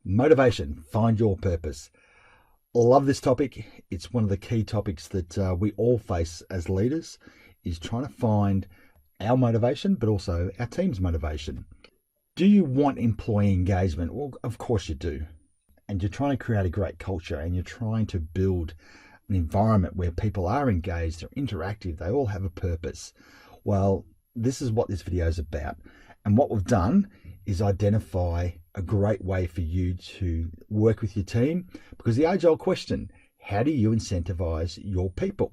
Motivation, find your purpose. Love this topic. It's one of the key topics that we all face as leaders, is trying to find our motivation, but also our team's motivation. Do you want employee engagement? Well, of course you do. And you're trying to create a great culture, and you're trying to build an environment where people are engaged, they're interactive, they all have a purpose. Well, this is what this video is about. And what we've done is identify a great way for you to work with your team, because the age-old question, how do you incentivize your people?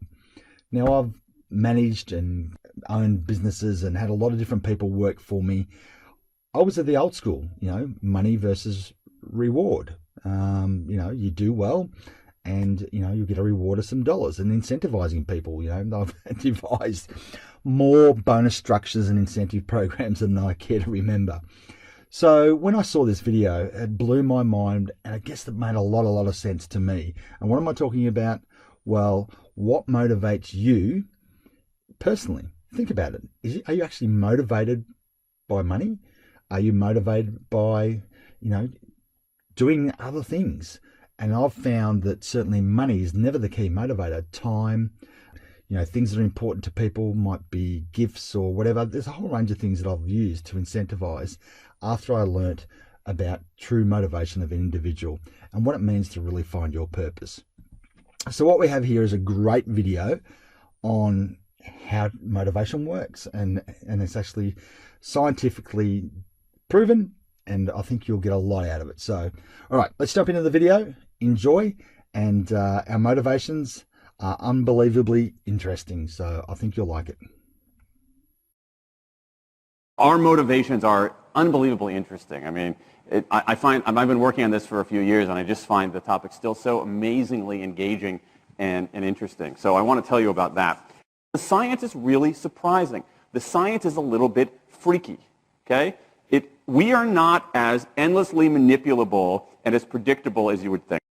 Now, I've managed and owned businesses and had a lot of different people work for me. I was at the old school, money versus reward. You do well and, you get a reward of some dollars, and incentivizing people. I've devised more bonus structures and incentive programs than I care to remember. So when I saw this video, it blew my mind, and I guess it made a lot of sense to me. And what am I talking about? Well, what motivates you personally? Think about it. Are you actually motivated by money? Are you motivated by, doing other things? And I've found that certainly money is never the key motivator. Time, things that are important to people might be gifts or whatever. There's a whole range of things that I've used to incentivize after I learnt about true motivation of an individual and what it means to really find your purpose. So what we have here is a great video on how motivation works, and it's actually scientifically proven, and I think you'll get a lot out of it. So, all right, let's jump into the video. Enjoy, and our motivations are unbelievably interesting, so I think you'll like it. Our motivations are unbelievably interesting. I mean, I've been working on this for a few years, and I just find the topic still so amazingly engaging and interesting. So I want to tell you about that. The science is really surprising. The science is a little bit freaky, okay? We are not as endlessly manipulable and as predictable as you would think.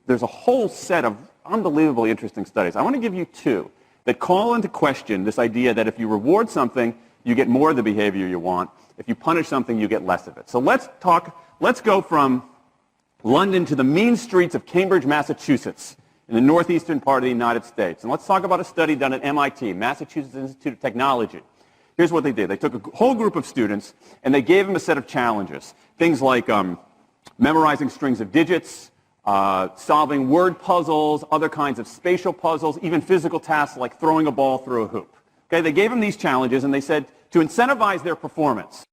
There's a whole set of unbelievably interesting studies. I want to give you two that call into question this idea that if you reward something, you get more of the behavior you want. If you punish something, you get less of it. So let's go from London to the mean streets of Cambridge, Massachusetts, in the northeastern part of the United States. And let's talk about a study done at MIT, Massachusetts Institute of Technology. Here's what they did. They took a whole group of students, and they gave them a set of challenges. Things like memorizing strings of digits, solving word puzzles, other kinds of spatial puzzles, even physical tasks like throwing a ball through a hoop. Okay, they gave them these challenges, and they said to incentivize their performance,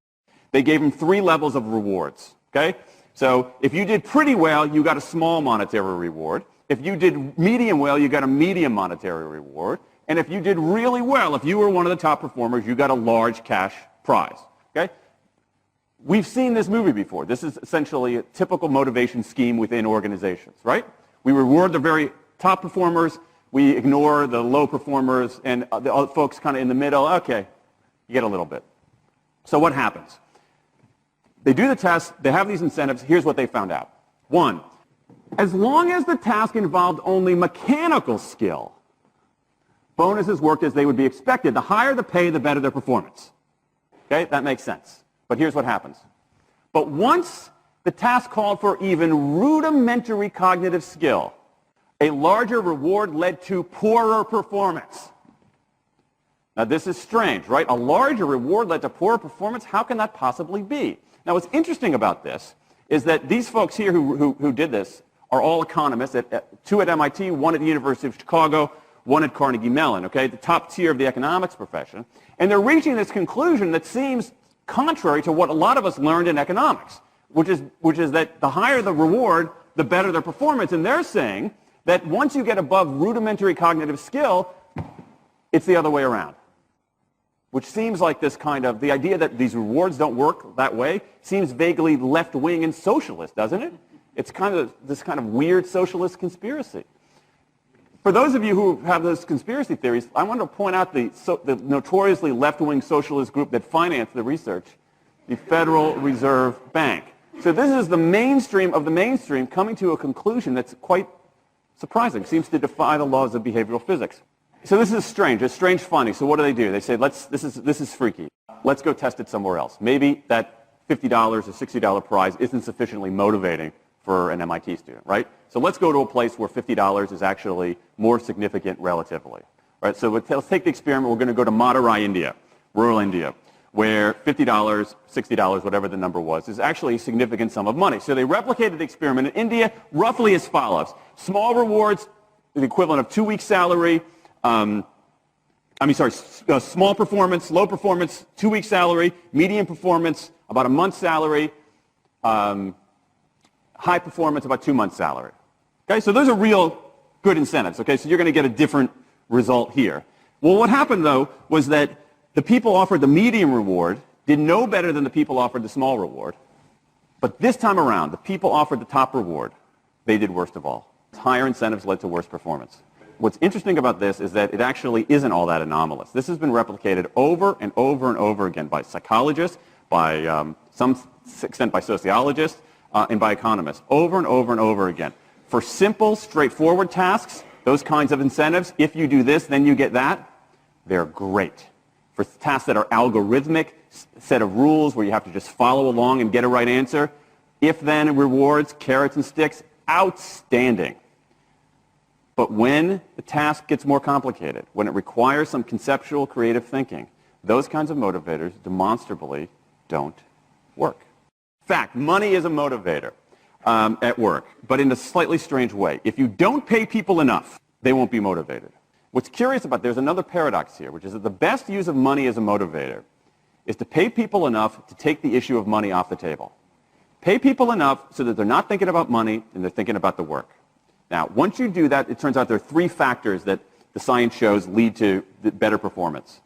they gave them 3 levels of rewards. Okay, so if you did pretty well, you got a small monetary reward. If you did medium well, you got a medium monetary reward. And if you did really well, if you were one of the top performers, you got a large cash prize. Okay? We've seen this movie before. This is essentially a typical motivation scheme within organizations, right? We reward the very top performers, we ignore the low performers, and the other folks kind of in the middle. Okay, you get a little bit. So what happens? They do the test, they have these incentives. Here's what they found out. 1, as long as the task involved only mechanical skill, bonuses worked as they would be expected. The higher the pay, the better their performance. Okay, that makes sense. But here's what happens. But once the task called for even rudimentary cognitive skill, a larger reward led to poorer performance. Now this is strange, right? A larger reward led to poorer performance? How can that possibly be? Now what's interesting about this is that these folks here who did this are all economists, 2 at MIT, 1 at the University of Chicago, 1 at Carnegie Mellon, okay, the top tier of the economics profession. And they're reaching this conclusion that seems contrary to what a lot of us learned in economics, which is that the higher the reward, the better their performance. And they're saying that once you get above rudimentary cognitive skill, it's the other way around. Which seems like this kind of, the idea that these rewards don't work that way seems vaguely left-wing and socialist, doesn't it? It's kind of this kind of weird socialist conspiracy. For those of you who have those conspiracy theories, I want to point out the notoriously left-wing socialist group that financed the research, the Federal Reserve Bank. So this is the mainstream of the mainstream coming to a conclusion that's quite surprising, seems to defy the laws of behavioral physics. So this is strange. It's strange funny. So what do? They say, this is freaky. Let's go test it somewhere else. Maybe that $50 or $60 prize isn't sufficiently motivating for an MIT student, right? So let's go to a place where $50 is actually more significant relatively, right? So let's take the experiment. We're going to go to Madurai, India, rural India, where $50, $60, whatever the number was, is actually a significant sum of money. So they replicated the experiment in India roughly as follows. Small rewards, the equivalent of 2 weeks' salary. Small performance, low performance, 2 weeks' salary. Medium performance, about a month's salary. High performance, about 2 months' salary. Okay, so those are real good incentives. Okay, so you're going to get a different result here. Well, what happened, though, was that the people offered the medium reward did no better than the people offered the small reward. But this time around, the people offered the top reward. They did worst of all. Higher incentives led to worse performance. What's interesting about this is that it actually isn't all that anomalous. This has been replicated over and over and over again by psychologists, by some extent by sociologists, and by economists, over and over and over again. For simple, straightforward tasks, those kinds of incentives, if you do this, then you get that, they're great. For tasks that are algorithmic, set of rules where you have to just follow along and get a right answer, if-then rewards, carrots and sticks, outstanding. But when the task gets more complicated, when it requires some conceptual, creative thinking, those kinds of motivators demonstrably don't work. In fact, money is a motivator at work, but in a slightly strange way. If you don't pay people enough, they won't be motivated. What's curious about, there's another paradox here, which is that the best use of money as a motivator is to pay people enough to take the issue of money off the table. Pay people enough so that they're not thinking about money and they're thinking about the work. Now, once you do that, it turns out there are 3 factors that the science shows lead to better performance,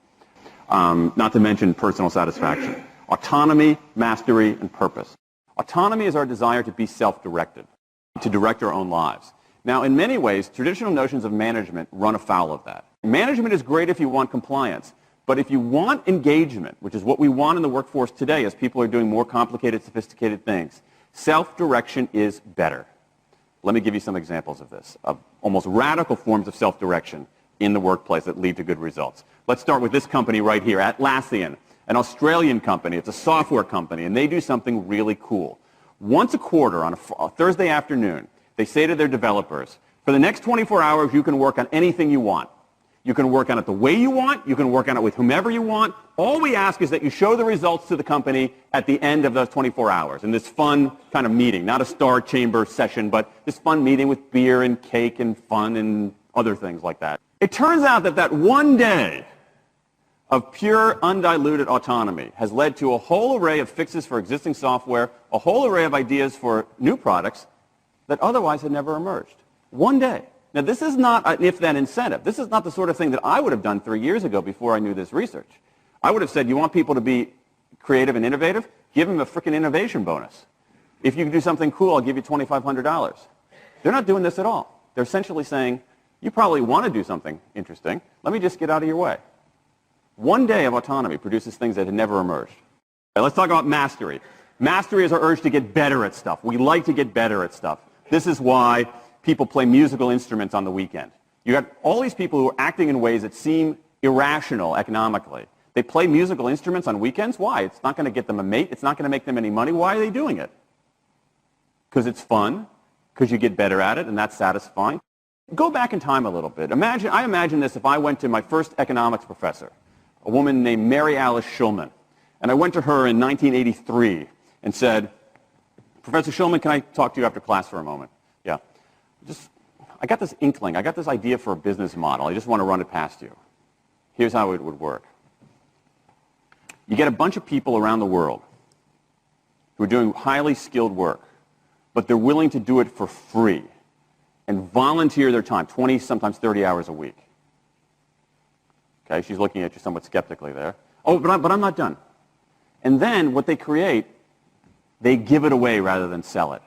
not to mention personal satisfaction. Autonomy, mastery, and purpose. Autonomy is our desire to be self-directed, to direct our own lives. Now, in many ways, traditional notions of management run afoul of that. Management is great if you want compliance, but if you want engagement, which is what we want in the workforce today as people are doing more complicated, sophisticated things, self-direction is better. Let me give you some examples of this, of almost radical forms of self-direction in the workplace that lead to good results. Let's start with this company right here, Atlassian, an Australian company. It's a software company, and they do something really cool. Once a quarter, on a Thursday afternoon, they say to their developers, for the next 24 hours, you can work on anything you want. You can work on it the way you want. You can work on it with whomever you want. All we ask is that you show the results to the company at the end of those 24 hours in this fun kind of meeting, not a star chamber session, but this fun meeting with beer and cake and fun and other things like that. It turns out that that one day of pure, undiluted autonomy has led to a whole array of fixes for existing software, a whole array of ideas for new products that otherwise had never emerged. One day. Now, this is not an if-then incentive. This is not the sort of thing that I would have done 3 years ago before I knew this research. I would have said, you want people to be creative and innovative? Give them a frickin' innovation bonus. If you do something cool, I'll give you $2,500. They're not doing this at all. They're essentially saying, you probably want to do something interesting. Let me just get out of your way. One day of autonomy produces things that had never emerged. Now, let's talk about mastery. Mastery is our urge to get better at stuff. We like to get better at stuff. This is why people play musical instruments on the weekend. You got all these people who are acting in ways that seem irrational economically. They play musical instruments on weekends. Why? It's not going to get them a mate. It's not going to make them any money. Why are they doing it? Because it's fun, because you get better at it, and that's satisfying. Go back in time a little bit. I imagine this if I went to my first economics professor, a woman named Mary Alice Schulman, and I went to her in 1983 and said, Professor Schulman, can I talk to you after class for a moment? Yeah. I got this inkling. I got this idea for a business model. I just want to run it past you. Here's how it would work. You get a bunch of people around the world who are doing highly skilled work, but they're willing to do it for free and volunteer their time, 20, sometimes 30 hours a week. Okay, she's looking at you somewhat skeptically there. Oh, but I'm not done. And then what they create, they give it away rather than sell it.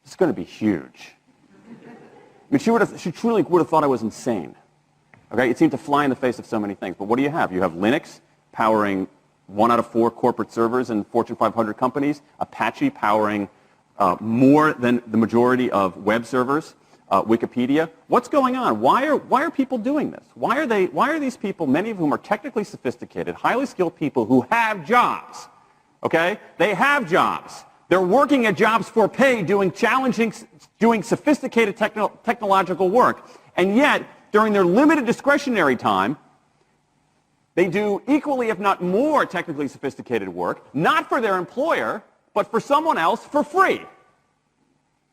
It's going to be huge. I mean, she truly would have thought I was insane. Okay, it seemed to fly in the face of so many things. But what do you have? You have Linux powering 1 out of 4 corporate servers in Fortune 500 companies, Apache powering more than the majority of web servers, Wikipedia. What's going on? Why are people doing this? Why are these people, many of whom are technically sophisticated, highly skilled people who have jobs? Okay? They have jobs. They're working at jobs for pay, doing sophisticated technological work. And yet, during their limited discretionary time, they do equally, if not more, technically sophisticated work, not for their employer, but for someone else for free.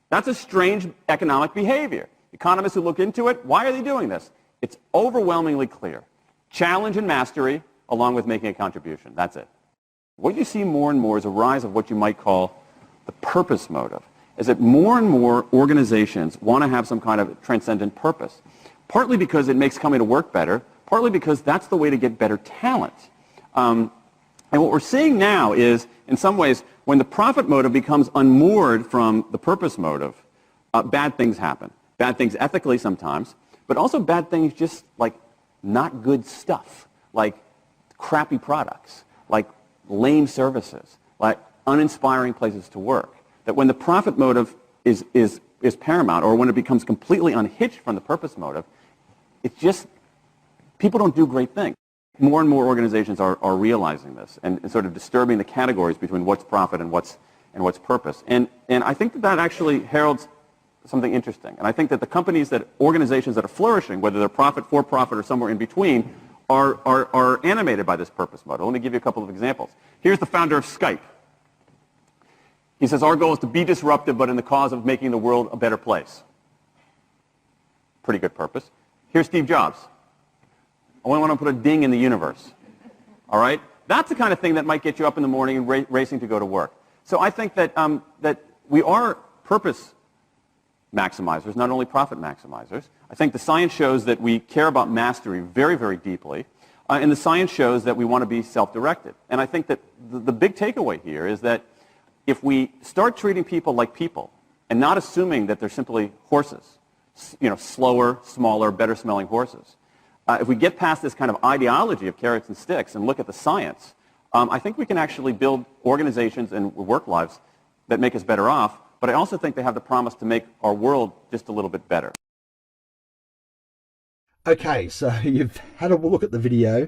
That's a strange economic behavior. Economists who look into it, why are they doing this? It's overwhelmingly clear. Challenge and mastery, along with making a contribution. That's it. What you see more and more is a rise of what you might call the purpose motive, is that more and more organizations want to have some kind of transcendent purpose, partly because it makes coming to work better, partly because that's the way to get better talent. And what we're seeing now is, in some ways, when the profit motive becomes unmoored from the purpose motive, bad things happen. Bad things ethically sometimes, but also bad things just like not good stuff, like crappy products, like lame services, like uninspiring places to work. That when the profit motive is paramount, or when it becomes completely unhitched from the purpose motive, it's just, people don't do great things. More and more organizations are realizing this and sort of disturbing the categories between what's profit and what's purpose. And I think that actually heralds something interesting. And I think that the organizations that are flourishing, whether they're profit, for profit, or somewhere in between, are animated by this purpose motive. Let me give you a couple of examples. Here's the founder of Skype. He says, our goal is to be disruptive, but in the cause of making the world a better place. Pretty good purpose. Here's Steve Jobs. I want to put a ding in the universe. All right? That's the kind of thing that might get you up in the morning and racing to go to work. So I think that, that we are purpose maximizers, not only profit maximizers. I think the science shows that we care about mastery very, very deeply. And the science shows that we want to be self-directed. And I think that the big takeaway here is that if we start treating people like people and not assuming that they're simply horses, slower, smaller, better-smelling horses, if we get past this kind of ideology of carrots and sticks and look at the science, I think we can actually build organizations and work lives that make us better off, but I also think they have the promise to make our world just a little bit better. Okay, so you've had a look at the video,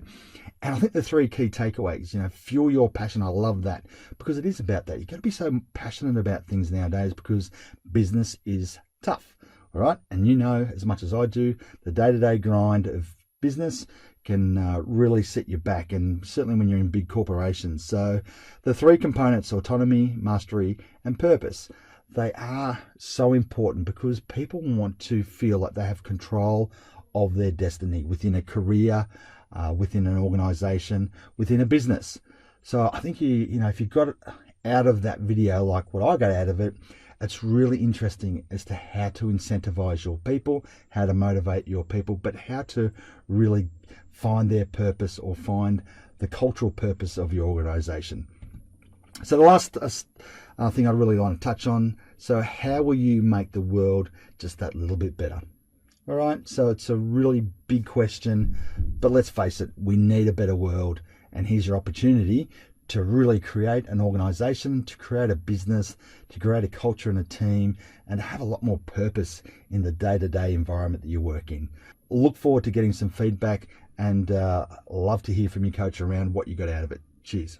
and I think the three key takeaways, fuel your passion. I love that, because it is about that. You've got to be so passionate about things nowadays, because business is tough, all right? And as much as I do, the day-to-day grind of business can really set you back, and certainly when you're in big corporations. So the three components, autonomy, mastery, and purpose, they are so important, because people want to feel like they have control of their destiny within a career, within an organization, within a business. So I think if you got out of that video like what I got out of it, it's really interesting as to how to incentivize your people, how to motivate your people, but how to really find their purpose, or find the cultural purpose of your organization. So the last thing I really want to touch on, so how will you make the world just that little bit better? All right, so it's a really big question, but let's face it, we need a better world, and here's your opportunity to really create an organization, to create a business, to create a culture and a team, and have a lot more purpose in the day-to-day environment that you work in. Look forward to getting some feedback, and love to hear from you, Coach, around what you got out of it. Cheers.